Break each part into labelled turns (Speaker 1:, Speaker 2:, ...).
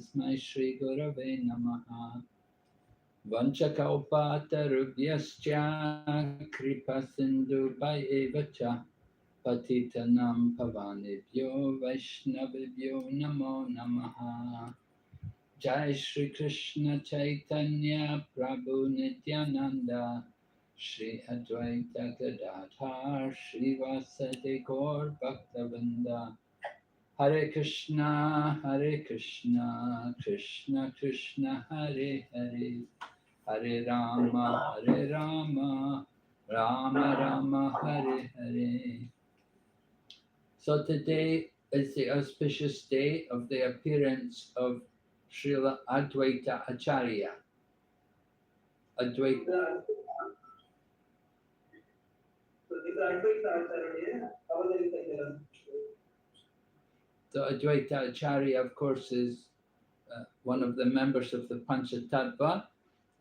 Speaker 1: Tasmai Shri Gurave Namaha. Vanchakalpatarubhyascha kripa sindhu bhayevacha patitanam pavanebhyo vaishnavibhyo namo namaha. Jai Shri Krishna Chaitanya Prabhu Nityananda Shri Advaita Gadadhar Shri Vyasa Gaur Bhaktavinda. Hare Krishna Krishna Krishna Hare Hare, Hare Rama Rama Rama Hare Hare. So today is the auspicious day of the appearance of Srila Advaita Acharya. Advaita. So Advaita Acharya, of course, is one of the members of the Panchatattva.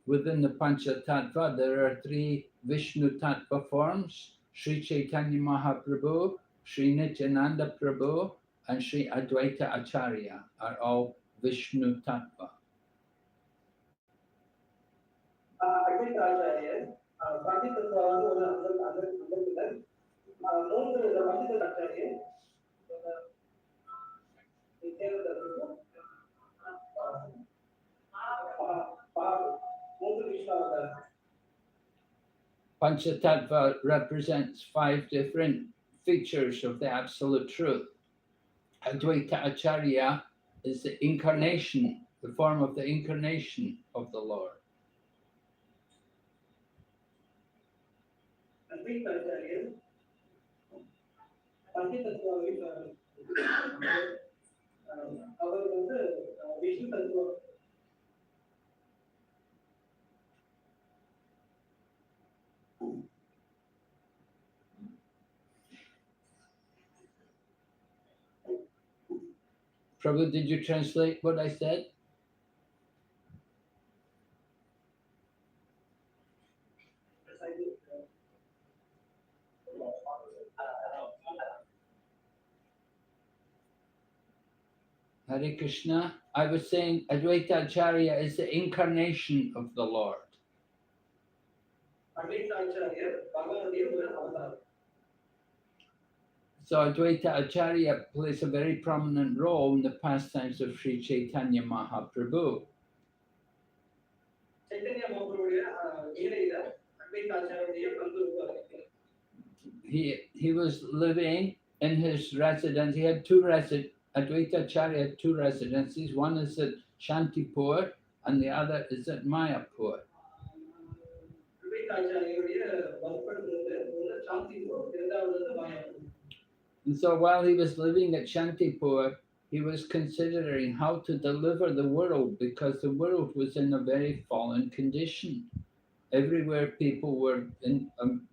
Speaker 1: Within the Panchatattva, there are three Vishnu Tattva forms: Sri Chaitanya Mahaprabhu, Sri Nityananda Prabhu, and Sri Advaita Acharya are all Vishnu Tattva. Advaita Acharya, Panchatattva represents 5 different features of the Absolute Truth. Advaita Acharya is the incarnation, the form of the incarnation of the Lord. Advaita Acharya, Prabhu, did you translate what I said? Hare Krishna. I was saying Advaita Acharya is the incarnation of the Lord. So Advaita Acharya plays a very prominent role in the pastimes of Sri Chaitanya Mahaprabhu. He was living in his residence. He had Advaita Acharya had 2 residences. One is at Shantipur and the other is at Mayapur. And so while he was living at Shantipur, he was considering how to deliver the world, because the world was in a very fallen condition. Everywhere people were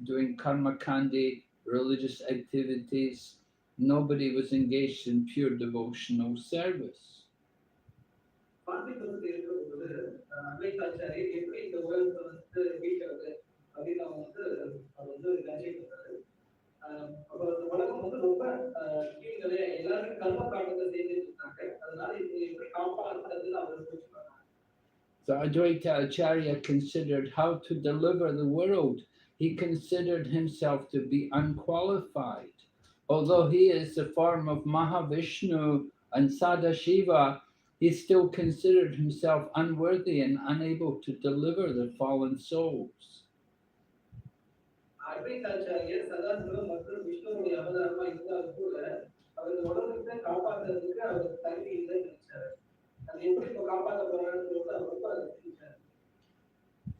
Speaker 1: doing karma kandi, religious activities. Nobody was engaged in pure devotional service. So Advaita Acharya considered how to deliver the world. He considered himself to be unqualified. Although he is the form of Mahavishnu and Sadashiva, he still considered himself unworthy and unable to deliver the fallen souls.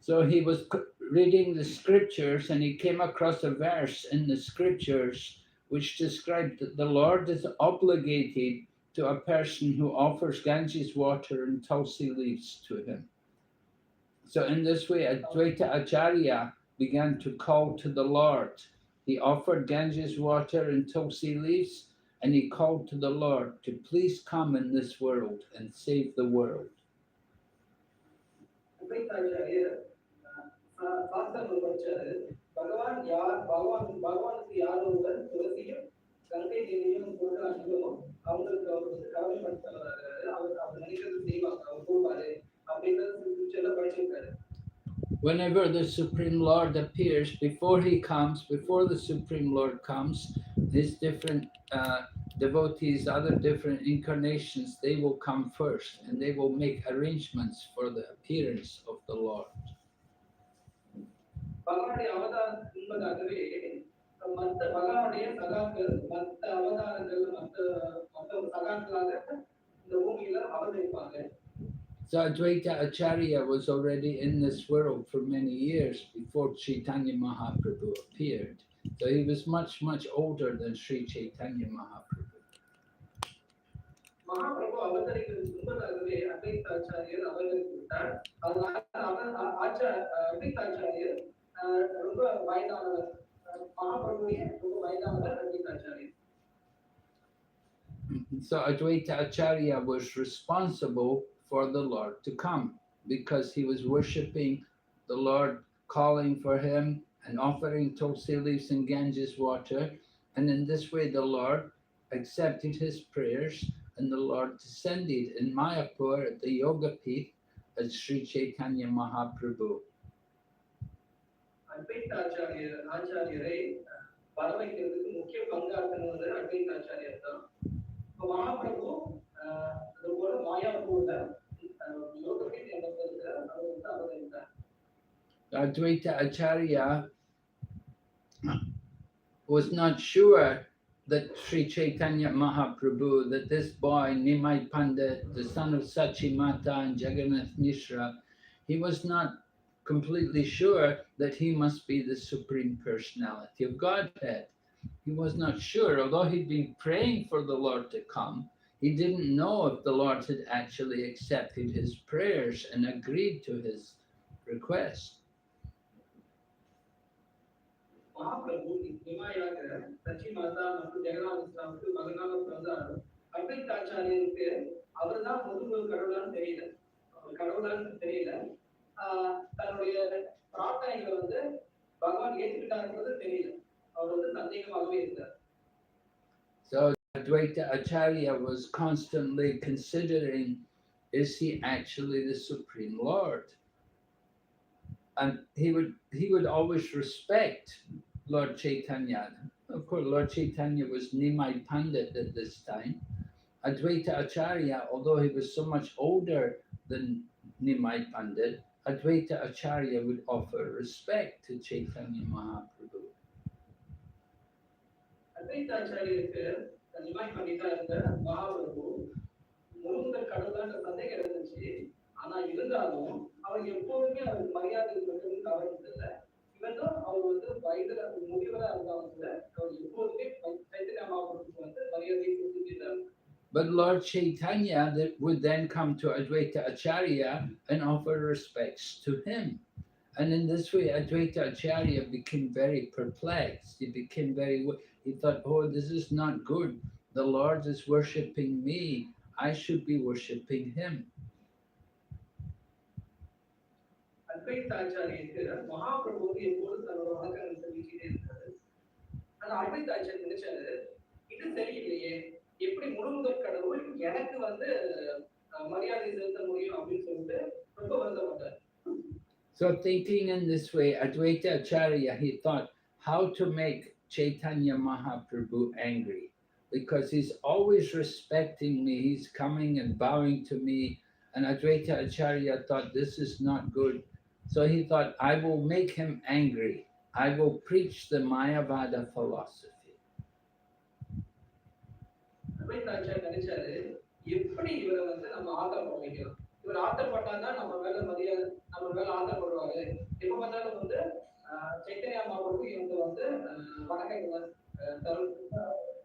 Speaker 1: So he was reading the scriptures and he came across a verse in the scriptures which described that the Lord is obligated to a person who offers Ganges water and tulsi leaves to him. So in this way, Advaita Acharya began to call to the Lord. He offered Ganges water and tulsi leaves, and he called to the Lord to please come in this world and save the world. Whenever the Supreme Lord appears, before the Supreme Lord comes, his different devotees, other different incarnations, they will come first and they will make arrangements for the appearance of the Lord. So Advaita Acharya was already in this world for many years before Chaitanya Mahaprabhu appeared. So he was much, much older than Sri Chaitanya Mahaprabhu. So Advaita Acharya was responsible for the Lord to come because he was worshipping the Lord, calling for him and offering tulsi leaves and Ganges water. And in this way the Lord accepted his prayers and the Lord descended in Mayapur at the Yoga Peeth as Sri Chaitanya Mahaprabhu. Advaita Acharya was not sure that Sri Chaitanya Mahaprabhu, that this boy, Nimai Pandit, the son of Sachi Mata and Jagannath Mishra, he was not completely sure that he must be the Supreme Personality of Godhead. He was not sure, although he'd been praying for the Lord to come, he didn't know if the Lord had actually accepted his prayers and agreed to his request. So Advaita Acharya was constantly considering, is he actually the Supreme Lord? And he would always respect Lord Chaitanya. Of course, Lord Chaitanya was Nimai Pandit at this time. Advaita Acharya, although he was so much older than Nimai Pandit, Advaita Acharya would offer respect to Chaitanya Mahaprabhu. Advaita Acharya Nimai Pandita Mahaprabhu Murugan கடவுளான சந்தேகம் இருந்துச்சு. ஆனா இருந்தாலும் அவர் எப்போதுமே அவர் மரியாதை கொடுக்கறது தவறுதில்ல. இவன் அவர் வந்து வயதுல முதியவரா இருந்தாலும் கூட அவர் எப்போதுமே சைத்தன்ய மகாபிரபுக்கு வந்து மரியாதை கொடுத்துட்டார். But Lord Chaitanya would then come to Advaita Acharya and offer respects to him. And in this way, Advaita Acharya became very perplexed. He thought, oh, this is not good. The Lord is worshipping me. I should be worshipping him. Advaita Acharya Mahaprabhu எப்போது தன்னோட வணக்கங்களை செலுத்திட்டே இருக்காரு. ஆனா Advaita Acharya நினைச்சாரு, இது சரியில்லையே, எப்படி முருகன் கடவுள் எனக்கு வந்து மரியாதை செலுத்த முடியும் அப்படின்னு சொல்லிட்டு ரொம்ப வருத்தப்பட்டார். So thinking in this way, Advaita Acharya, he thought how to make Chaitanya Mahaprabhu angry. Because he's always respecting me, he's coming and bowing to me. And Advaita Acharya thought this is not good. So he thought, I will make him angry. I will preach the Mayavada philosophy. Advaita Acharya நினைச்சாரு, எப்படி இவரை வந்து நம்ம ஆதரவு வைக்கலாம். இவர் ஆதரப்பட்டாதான் நம்ம மேல ஆதரப்படுவாரு. எப்ப பார்த்தாலும் வந்து சைத்தன்ய மகாபிரபு இவங்க வந்து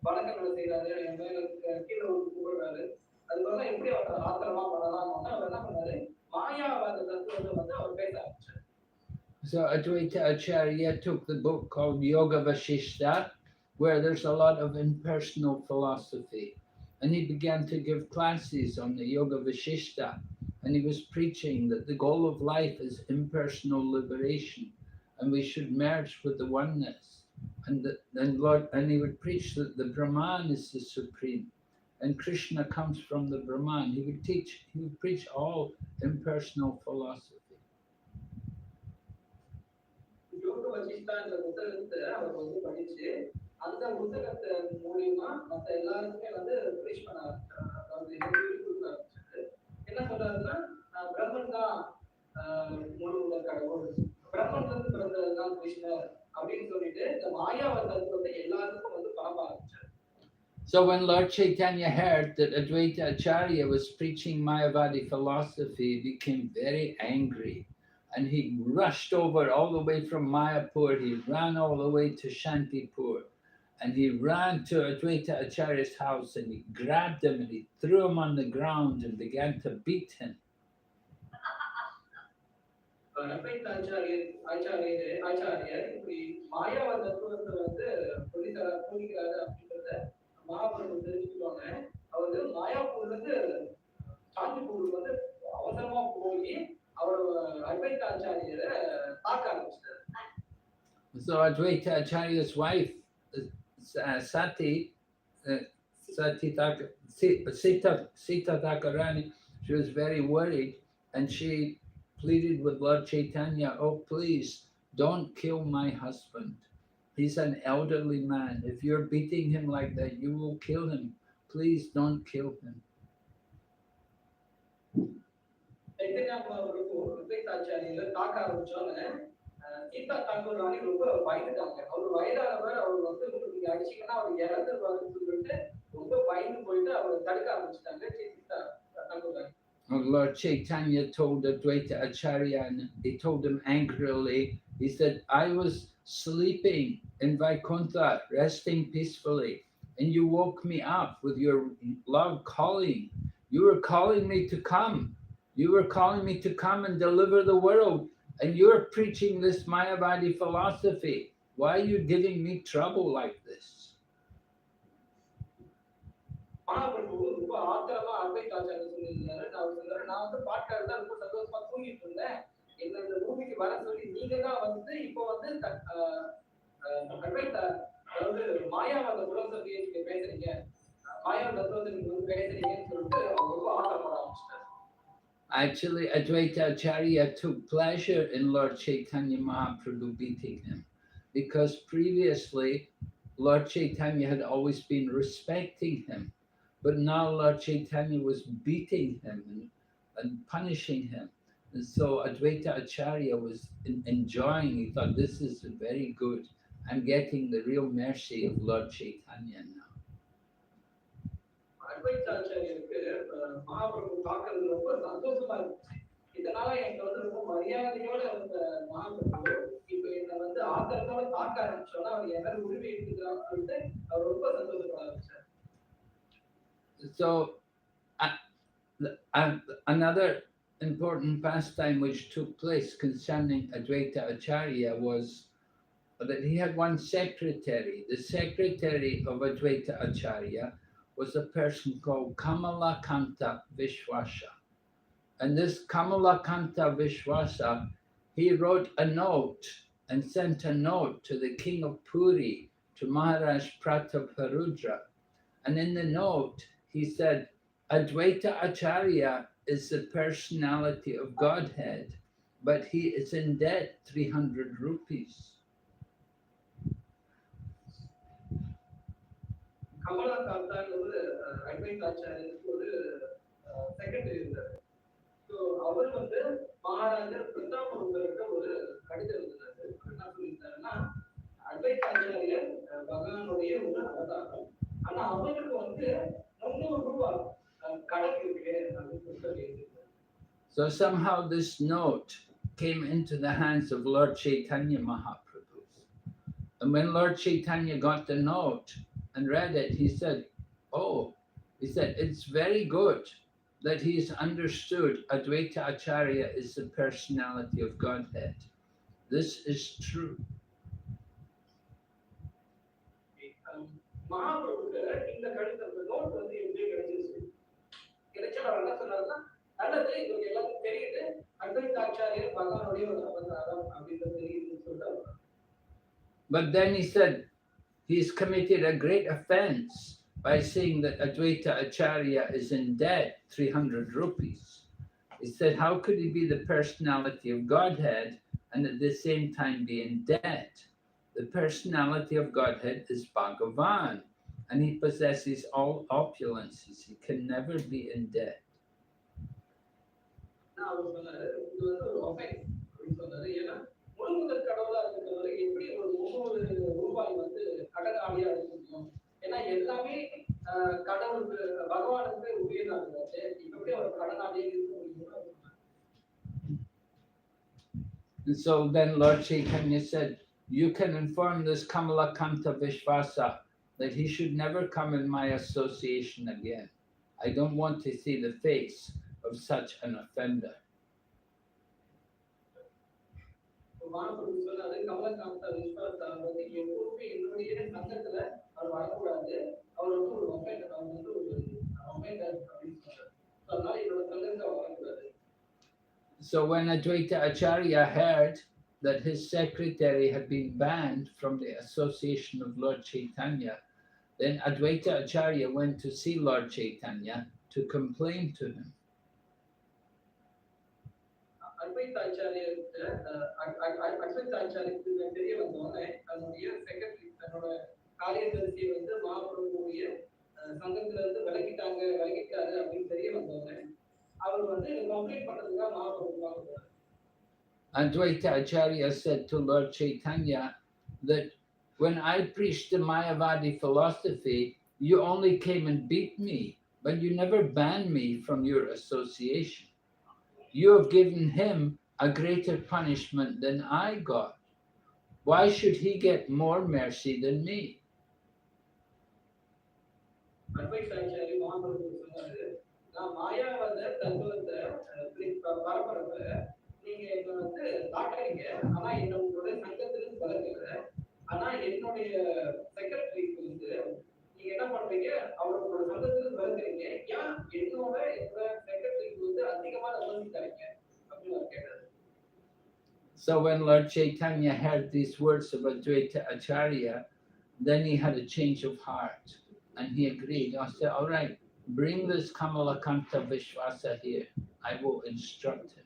Speaker 1: வணக்கங்களை செய்யறாரு, என் மேல கீழே கூப்பிடுறாரு. அதுக்காக எப்படி அவர் ஆத்திரமா பண்ணலாம்னு அவர் என்ன பண்ணாரு, மாயாவாத தத்துவத்தை வந்து அவர் பேச ஆரம்பிச்சார். So Advaita Acharya took the book called Yoga Vashishta, where there's a lot of impersonal philosophy. And he began to give classes on the Yoga Vashishta. And he was preaching that the goal of life is impersonal liberation. And we should merge with the oneness. And he would preach that the Brahman is the supreme. and Krishna comes from the Brahman. He would preach all impersonal philosophy. So when Lord Chaitanya heard that Advaita Acharya was preaching Mayavadi philosophy, he became very angry. And he rushed over all the way from Mayapur. He ran all the way to Shantipur. And he ran to Advaita Acharya's house and he grabbed him and he threw him on the ground and began to beat him. So Advaita Acharya's wife, Sati Sita Thakurani, she was very worried and she pleaded with Lord Chaitanya, oh please, don't kill my husband. He's an elderly man. If you're beating him like that, you will kill him. Please don't kill him. Lord Chaitanya told Advaita Acharya, and he told him angrily, he said, I was sleeping in Vaikuntha, resting peacefully, and you woke me up with your love calling. You were calling me to come. You were calling me to come and deliver the world, and you're preaching this Mayavadi philosophy. Why are you giving me trouble like this? Actually, Advaita Acharya took pleasure in Lord Chaitanya Mahaprabhu beating him, because previously Lord Chaitanya had always been respecting him, but now Lord Chaitanya was beating him and punishing him. And so Advaita Acharya was enjoying, he thought, this is very good. I'm getting the real mercy of Lord Chaitanya now. So another important pastime which took place concerning Advaita Acharya was that he had one secretary. The secretary of Advaita Acharya was a person called Kamalakanta Vishwasa. And this Kamalakanta Vishwasa, he wrote a note and sent a note to the king of Puri, to Maharaj Prataparudra. And in the note, he said, Advaita Acharya is the personality of Godhead, but he is in debt 300 rupees. So somehow this note came into the hands of Lord Chaitanya Mahaprabhu. And when Lord Chaitanya got the note and read it, he said, it's very good that he's understood Advaita Acharya is the personality of Godhead. This is true. But then he said, he's committed a great offense by saying that Advaita Acharya is in debt 300 rupees. He said, how could he be the personality of Godhead and at the same time be in debt? The personality of Godhead is Bhagavan, and he possesses all opulences. He can never be in debt. And so then Lord Chaitanya said, you can inform this Kamalakanta Vishvasa that he should never come in my association again. I don't want to see the face of such an offender. So when Advaita Acharya heard that his secretary had been banned from the association of Lord Chaitanya, then Advaita Acharya went to see Lord Chaitanya to complain to him. Advaita Acharya said to Lord Chaitanya that when I preached the Mayavadi philosophy, you only came and beat me, but you never banned me from your association. You have given him a greater punishment than I got. Why should he get more mercy than me? So when Lord Chaitanya heard these words of Advaita Acharya, then he had a change of heart and he agreed. I said, all right, bring this Kamalakanta Vishvasa here. I will instruct him.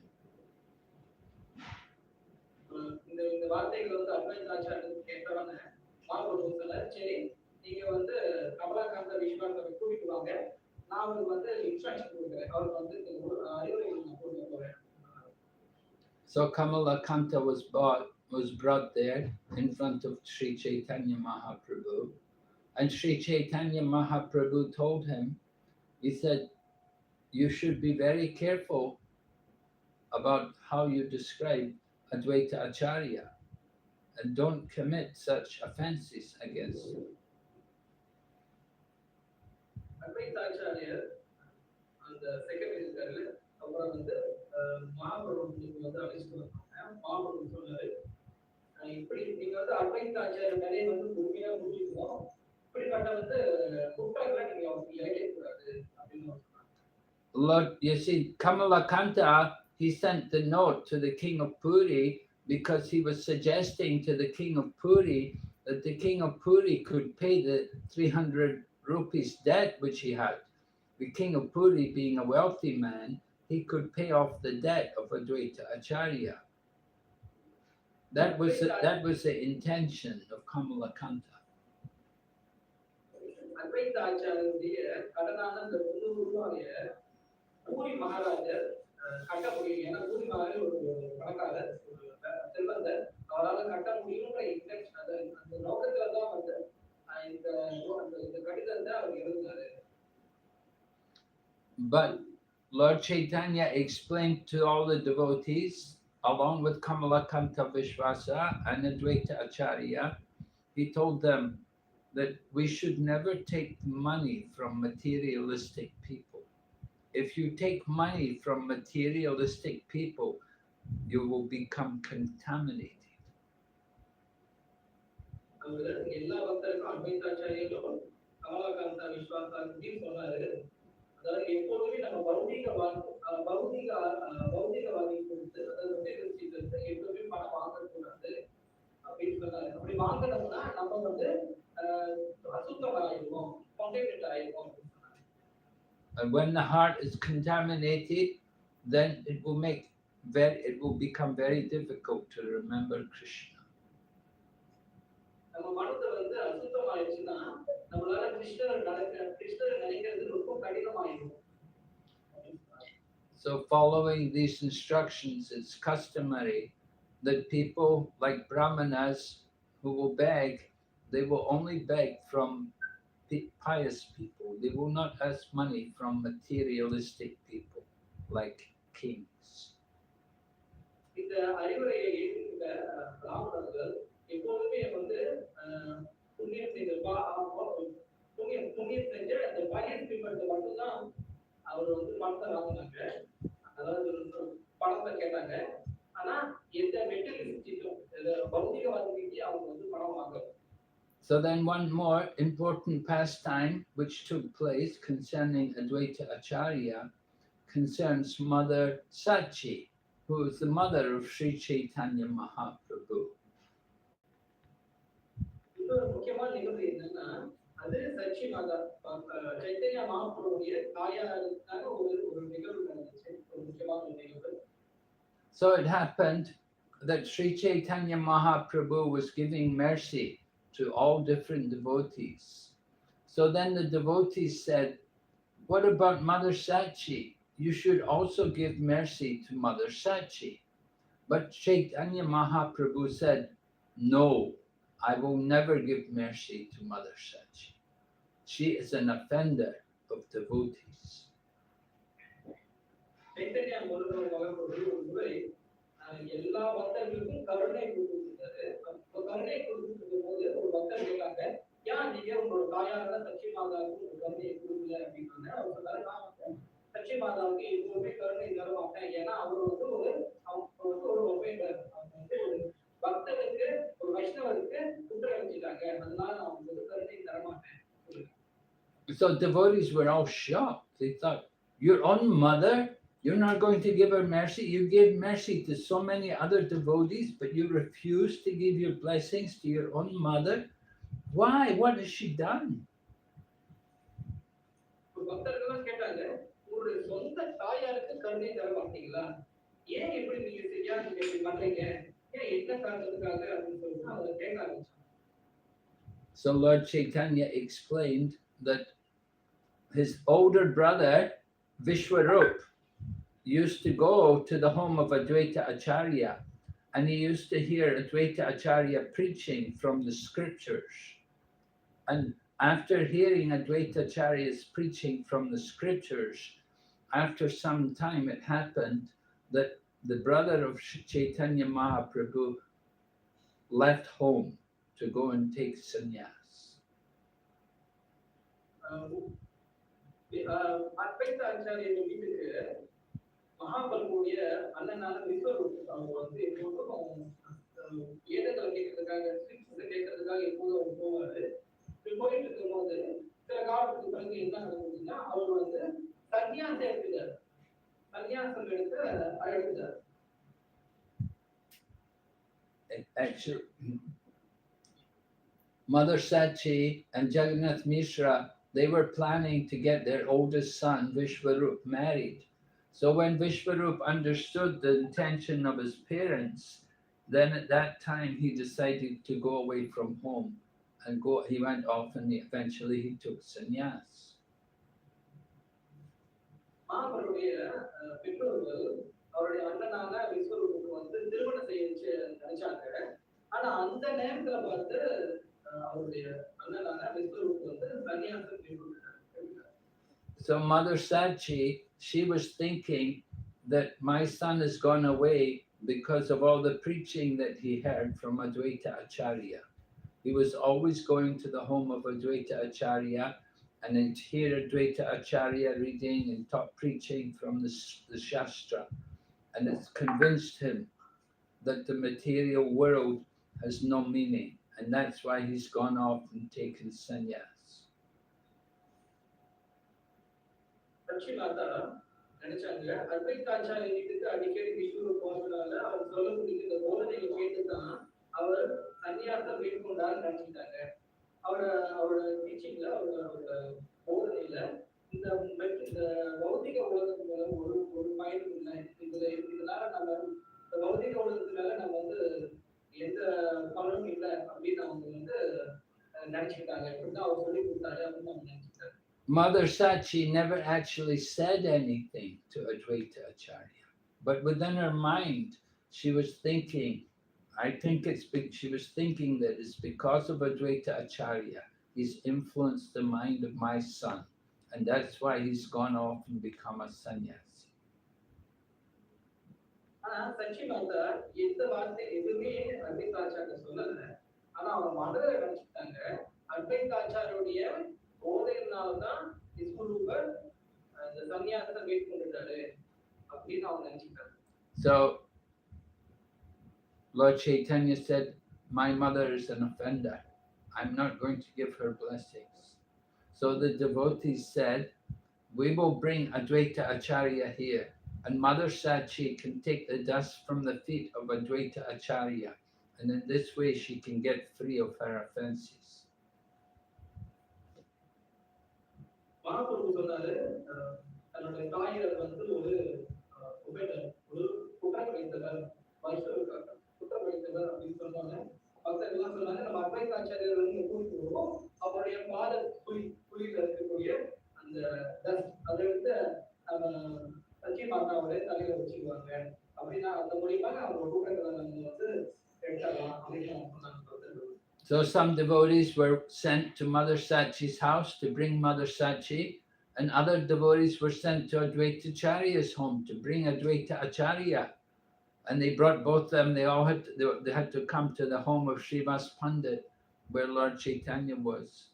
Speaker 1: So Kamalakanta was brought there in front of Sri Chaitanya Mahaprabhu. And Sri Chaitanya Mahaprabhu told him, he said, you should be very careful about how you describe Advaita Acharya and don't commit such offenses against him. Advaita Acharya and the second is Mahaprabhu Lord, you see, Kamalakanta, he sent the note to the king of Puri because he was suggesting to the king of Puri that the king of Puri could pay the 300 rupees debt which he had. The king of Puri, being a wealthy man, he could pay off the debt of Advaita Acharya. That was the intention of Kamalakanta. Advaita Acharya Puri Maharaja Puri But Lord Chaitanya explained to all the devotees, along with Kamalakanta Vishvasa and Advaita Acharya, he told them that we should never take money from materialistic people. If you take money from materialistic people, you will become contaminated. And when the heart is contaminated, then it will become very difficult to remember Krishna. So following these instructions, it's customary that people like brahmanas who will beg, they will only beg from pious people. They will not ask money from materialistic people like kings. So then one more important pastime which took place concerning Advaita Acharya concerns Mother Sachi, who is the mother of Sri Chaitanya Mahaprabhu. So it happened that Sri Chaitanya Mahaprabhu was giving mercy to all different devotees. So then the devotees said, what about Mother Sachi? You should also give mercy to Mother Sachi. But Chaitanya Mahaprabhu said, no, I will never give mercy to Mother Sachi. She is an offender of devotees. So devotees were all shocked. They thought, your own mother, you're not going to give her mercy? You gave mercy to so many other devotees, but you refuse to give your blessings to your own mother? Why? What has she done? So Lord Chaitanya explained that his older brother, Vishwarup, used to go to the home of Advaita Acharya, and he used to hear Advaita Acharya preaching from the scriptures. And after hearing Advaita Acharya's preaching from the scriptures, after some time it happened that the brother of Chaitanya Mahaprabhu left home to go and take sannyas. Actually, Mother Sachi and Jagannath Mishra, they were planning to get their oldest son, Vishwarup, married. So when Vishwarup understood the intention of his parents, then at that time he decided to go away from home and go. He went off and eventually he took sannyas. So Mother Sachi, she was thinking that my son has gone away because of all the preaching that he heard from Advaita Acharya. He was always going to the home of Advaita Acharya and then hear Advaita Acharya reading and preaching from the Shastra. And it's convinced him that the material world has no meaning. And that's why he's gone off and taken sannyas. Mother Sachi never actually said anything to Advaita Acharya, but within her mind, she was thinking, I think she was thinking that it's because of Advaita Acharya, he's influenced the mind of my son, and that's why he's gone off and become a sannyasi. So Lord Chaitanya said, my mother is an offender. I'm not going to give her blessings. So the devotees said, we will bring Advaita Acharya here, and Mother Sachi can take the dust from the feet of Advaita Acharya, and in this way she can get free of her offenses. So some devotees were sent to Mother Sachi's house to bring Mother Sachi, and other devotees were sent to Advaita Acharya's home to bring Advaita Acharya. And they brought both of them, they had to come to the home of Srivas Pandit, where Lord Chaitanya was.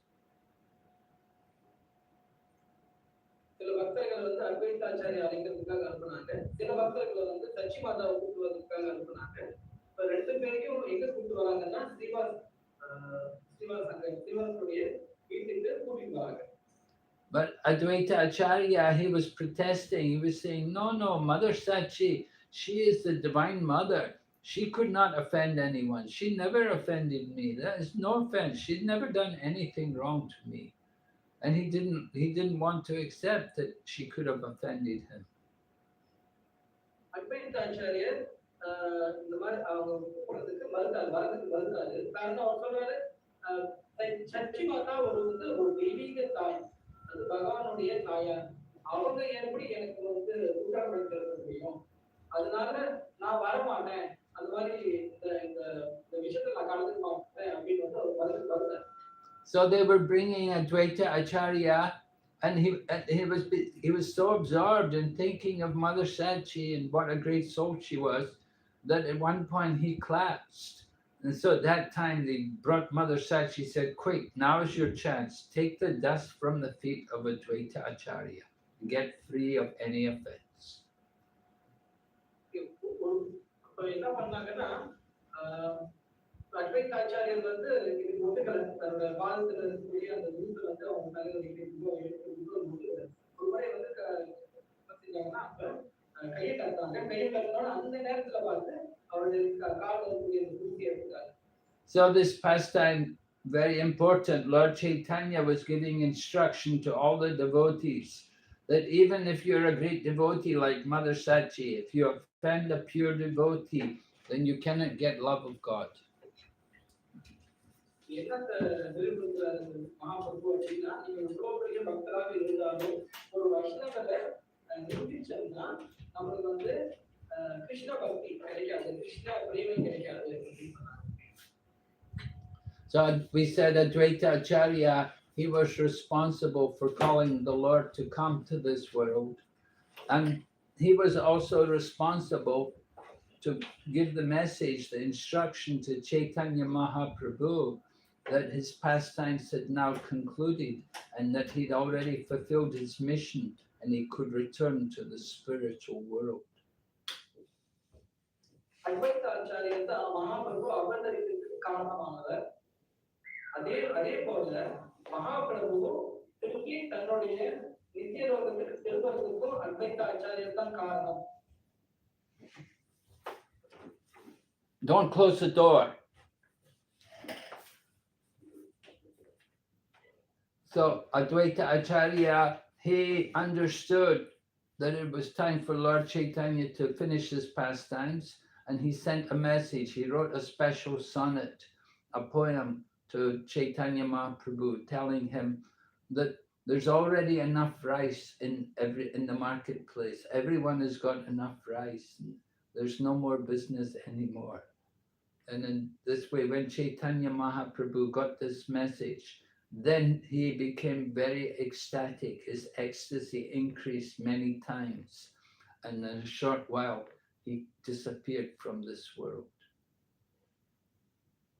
Speaker 1: But Advaita Acharya, he was protesting. He was saying, no, Mother Sachi, she is the Divine Mother. She could not offend anyone. She never offended me. That is no offense. She'd never done anything wrong to me. And he didn't want to accept that she could have offended him. Advaita Acharya, so they were bringing Advaita Acharya, and he was so absorbed in thinking of Mother Sachi and what a great soul she was, that at one point he collapsed. And so at that time they brought Mother Sachi, said, quick, now is your chance. Take the dust from the feet of Advaita Acharya. Get free of any offense. So this pastime, very important. Lord Chaitanya was giving instruction to all the devotees that even if you're a great devotee like Mother Sachi, if you offend a pure devotee, then you cannot get love of God. So we said Advaita Acharya, he was responsible for calling the Lord to come to this world. And he was also responsible to give the message, the instruction to Chaitanya Mahaprabhu that his pastimes had now concluded and that he'd already fulfilled his mission and he could return to the spiritual world. Advaita Acharya Mahaprabhu அவதரித்ததுக்கு காரணமானவர். அதே போல மகாபிரபு திருப்பி தன்னுடைய நித்திய லோகத்துக்கு செல்வதற்கும் அத்வைத ஆச்சார்யா தான் காரணம். Don't close the door. So Advaita Acharya, he understood that it was time for Lord Chaitanya to finish his pastimes, and he sent a message. He wrote a special sonnet, a poem to Chaitanya Mahaprabhu, telling him that there's already enough rice in the marketplace. Everyone has got enough rice. There's no more business anymore. And in this way, when Chaitanya Mahaprabhu got this message, then he became very ecstatic. His ecstasy increased many times. And in a short while, he disappeared from this world.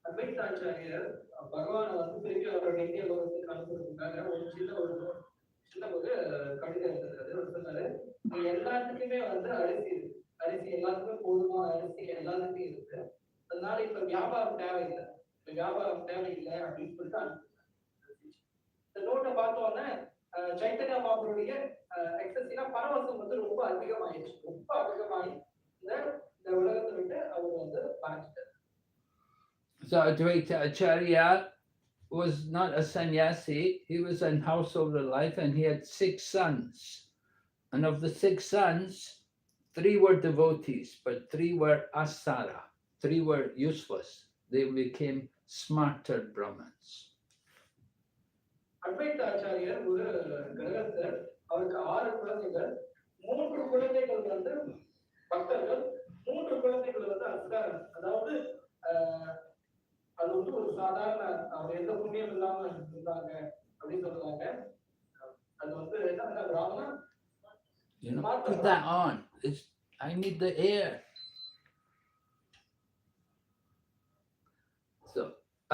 Speaker 2: Advaita Acharya, பகவானை வந்து திருப்பி அவரோட இந்திய லோகத்துக்கு அனுப்புறதுக்காக ஒரு சின்ன கடிதம் எழுதுறாரு. அவர் சொன்னாரு, நீ எல்லாத்துக்குமே வந்து அரிசி எல்லாத்துக்குமே போதுமான அரிசி எல்லாத்துக்கும் இருக்கு. அதனால இப்ப வியாபாரம் தேவையில்லை. இப்ப வியாபாரம் தேவையில்லை அப்படின்னு சொல்லிட்டு அனுப்பிச்சு இந்த நோட்டை பார்த்தோன்னே சைத்தன்யா மாபுடைய எக்ஸசினா பரவசம் வந்து ரொம்ப அதிகமாயிடுச்சு. ரொம்ப அதிகமாகி இந்த இந்த உலகத்தை விட்டு அவர் வந்து மறைச்சிட்டார்.
Speaker 1: So Advaita Acharya was not a sannyasi, he was in householder life, and he had 6 sons. And of the 6 sons, 3 were devotees, but 3 were asara. 3 were useless. They became smarter Brahmins.
Speaker 2: Advaita Acharya ஒரு கிரகஸ்தர், அவருக்கு 6 குழந்தைகள். 3 குழந்தைகள் வந்து பக்தர்கள், 3 குழந்தைகள் வந்து அஸ்காரம். அதாவது அது வந்து ஒரு சாதாரண அவர் எந்த புண்ணியம் இல்லாம இருந்தாங்க அப்படின்னு சொல்றாங்க. அது வந்து என்ன பிராமணன்.
Speaker 1: Put that on. I need the air. So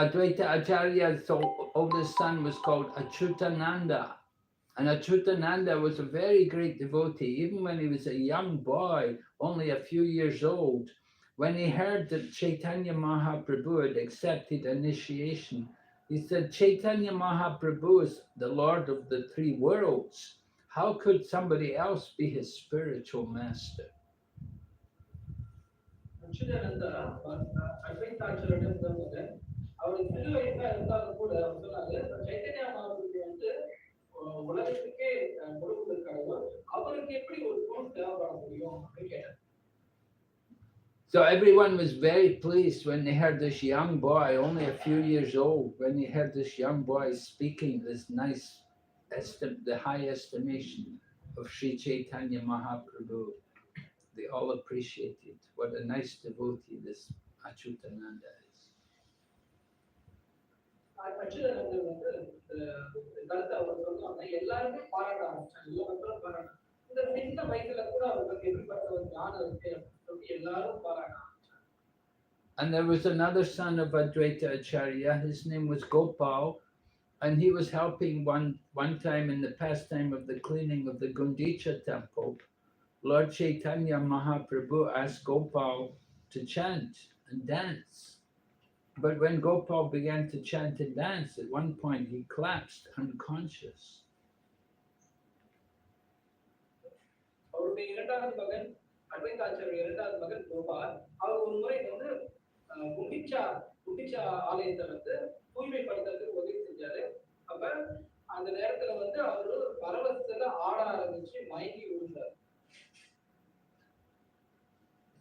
Speaker 1: Advaita Acharya's oldest son was called Achyutananda. And Achyutananda was a very great devotee. Even when he was a young boy, only a few years old, when he heard that Chaitanya Mahaprabhu had accepted initiation, he said, Chaitanya Mahaprabhu is the Lord of the 3 worlds. How could somebody else be his spiritual master? So everyone was very pleased when they heard this young boy, only a few years old, when they heard this young boy speaking this nice, the high estimation of Sri Chaitanya Mahaprabhu. They all appreciated what a nice devotee this Achyutananda is. And there was another son of Advaita Acharya, his name was Gopal, and he was helping one time in the pastime of the cleaning of the Gundicha temple. Lord Chaitanya Mahaprabhu asked Gopal to chant and dance. But when Gopal began to chant and dance, at one point he collapsed unconscious.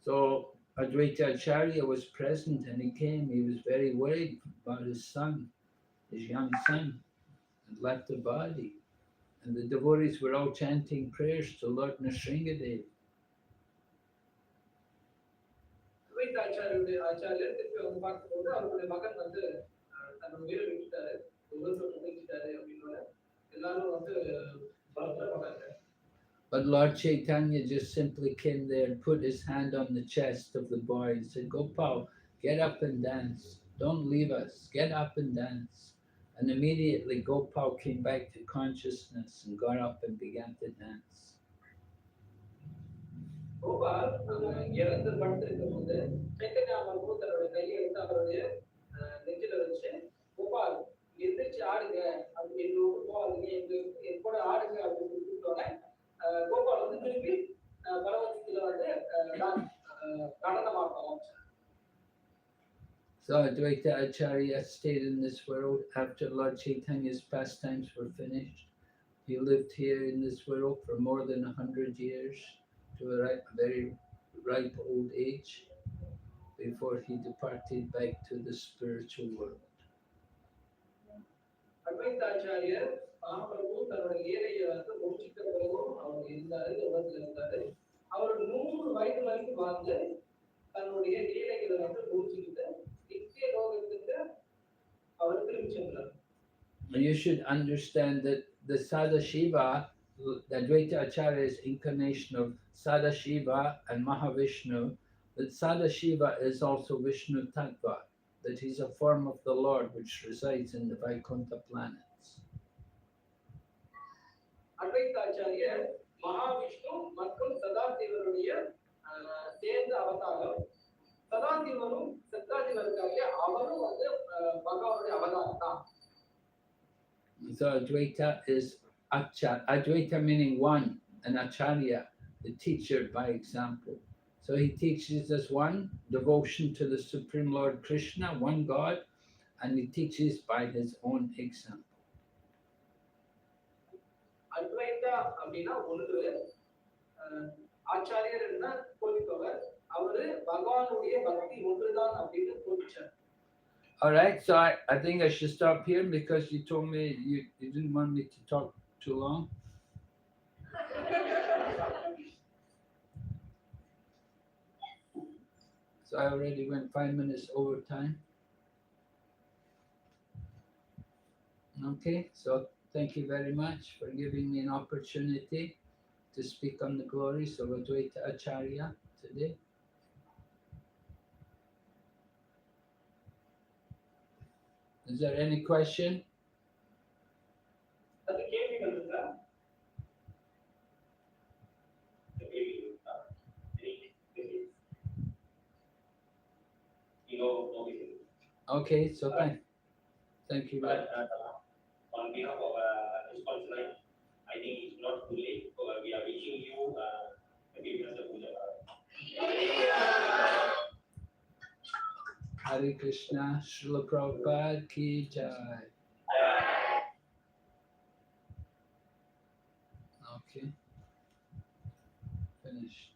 Speaker 1: So Advaita Acharya was present and he came. He was very worried about his son, his young son, and left the body. And the devotees were all chanting prayers to Lord Nrsingadev. But Lord Chaitanya just simply came there and put his hand on the chest of the boy and said, Gopal, get up and dance. Don't leave us. Get up and dance. And immediately Gopal came back to consciousness and got up and began to dance.
Speaker 2: Gopal இறந்து படுத்திருக்கும் போது சைத்தன்யா மகாபிரபு தன்னோட கையை எடுத்து அவருடைய நெஞ்சில வச்சு கோபால் எந்திரிச்சு ஆடுங்க அப்படி எங்களோட போவாதீங்க எங்க கூட ஆடுங்க அப்படின்னு கூப்பிட்டோன்னே கோபால் வந்து திருப்பி பரவசத்துல வந்து நடனமாக்க ஆரம்பிச்சார்.
Speaker 1: So Advaita Acharya stayed in this world after Lord Chaitanya's pastimes were finished. He lived here in this world for more than 100 years to a very ripe old age before he departed back to the spiritual world.
Speaker 2: அத்வைத ஆச்சாரியர் மகாபிரபு தன்னுடைய லீலையை வந்து முடிச்சிட்ட பிறகும் அவர் இருந்தாரு, இந்த உலகத்துல இருந்தாரு. அவர் 100 வயது வரைக்கும் வாழ்ந்து தன்னுடைய லீலைகளை வந்து முடிச்சுக்கிட்டு நித்திய லோகத்துக்கு அவர் திரும்பி சென்றார்.
Speaker 1: You should understand that the Sadashiva, the Advaita Acharya's incarnation of Sadashiva and Mahavishnu, that Sadashiva is also Vishnu Tattva, that he's a form of the Lord which resides in the Vaikuntha planets.
Speaker 2: அத்வைத ஆச்சாரியர் மகாவிஷ்ணு மற்றும் சதாசிவருடைய சேர்ந்த அவதாரம். சதாசிவரும் சதாசிவருக்காக அவரும் வந்து பகவானுடைய அவதாரம் தான்.
Speaker 1: So Advaita is Advaita meaning one, and Acharya, the teacher by example. So he teaches us one, devotion to the Supreme Lord Krishna, one God, and he teaches by his own example.
Speaker 2: Advaita அப்படின்னா ஒன்று, ஆச்சாரியர் என்ன போதிப்பவர், அவரு பகவானுடைய பக்தி ஒன்றுதான் அப்படின்னு போதிச்சார்.
Speaker 1: All right, so I think I should stop here because you told me you didn't want me to talk too long. So I already went 5 minutes over time. Okay, so thank you very much for giving me an opportunity to speak on the glories of Advaita Acharya today. Is there any question?
Speaker 2: அது கேள்விகள் இருக்கா?
Speaker 1: Okay, so thank you.
Speaker 3: On behalf of ISKCON Senai, I think it's not too late. We are wishing you happy Vyasa Puja.
Speaker 1: Hare Krishna, Srila Prabhupada ki jai. Okay, finished.